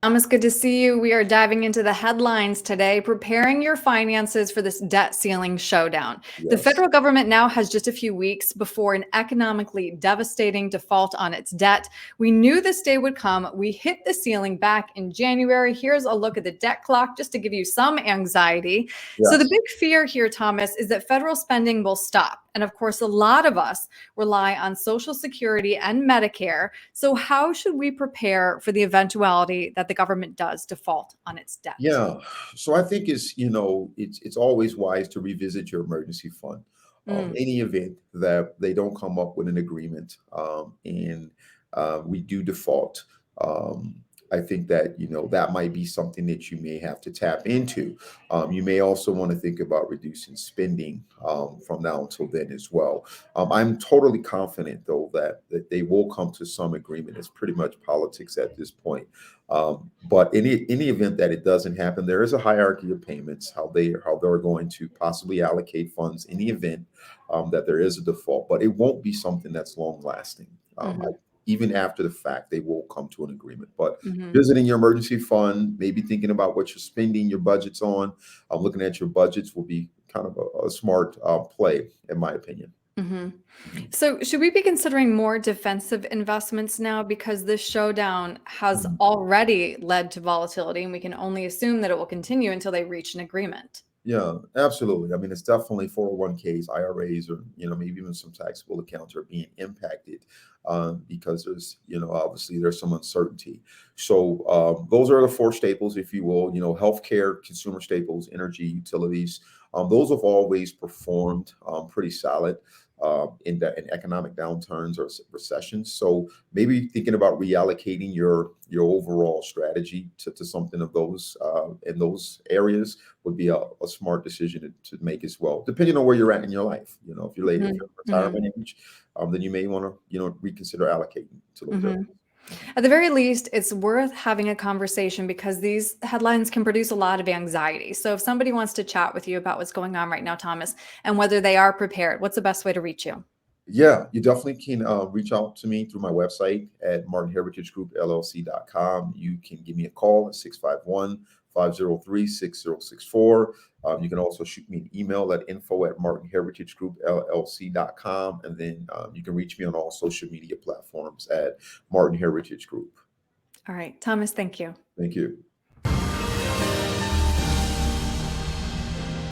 Thomas, good to see you. We are diving into the headlines today, preparing your finances for this debt ceiling showdown. The Yes. federal government now has just a few weeks before an economically devastating default on its debt. We knew this day would come. We hit the ceiling back in January. Here's a look at the debt clock just to give you some anxiety. So, the Yes. big fear here, Thomas, is that federal spending will stop. And of course, a lot of us rely on Social Security and Medicare. So, how should we prepare for the eventuality that the government does default on its debt? Yeah. So I think it's always wise to revisit your emergency fund. Mm, Any event that they don't come up with an agreement, and we do default. Um, I think that that might be something that you may have to tap into. You may also want to think about reducing spending from now until then as well. I'm totally confident though that they will come to some agreement. It's pretty much politics at this point. But any event that it doesn't happen, there is a hierarchy of payments, how they're going to possibly allocate funds in the event that there is a default. But it won't be something that's long lasting. mhm, Even after the fact, they will come to an agreement. But mhm. visiting your emergency fund, maybe thinking about what you're spending your budgets on, looking at your budgets will be kind of a smart play, in my opinion. Mhm. Mhm. So, should we be considering more defensive investments now because this showdown has Mhm. already led to volatility, and we can only assume that it will continue until they reach an agreement? Yeah, absolutely. I mean, it's definitely 401ks, IRAs, or maybe even some taxable accounts are being impacted because obviously there's some uncertainty. So those are the four staples, if you will. Healthcare, consumer staples, energy, utilities. Those have always performed pretty solid in economic downturns or recessions. So maybe thinking about reallocating your overall strategy to something of those in those areas would be a smart decision to make as well, depending on where you're at in your life. If you're Mhm, in mhm, retirement age, then you may want to reconsider allocating to those areas. mhm. Mhm. At the very least, it's worth having a conversation because these headlines can produce a lot of anxiety. So, if somebody wants to chat with you about what's going on right now, Thomas, and whether they are prepared, what's the best way to reach you? Yeah, you definitely can reach out to me through my website at martinheritagegroupllc.com. You can give me a call at 651-503-6064. You can also shoot me an email at info@martinheritagegroupllc.com. And then you can reach me on all social media platforms at Martin Heritage Group. All right, Thomas, thank you. Thank you.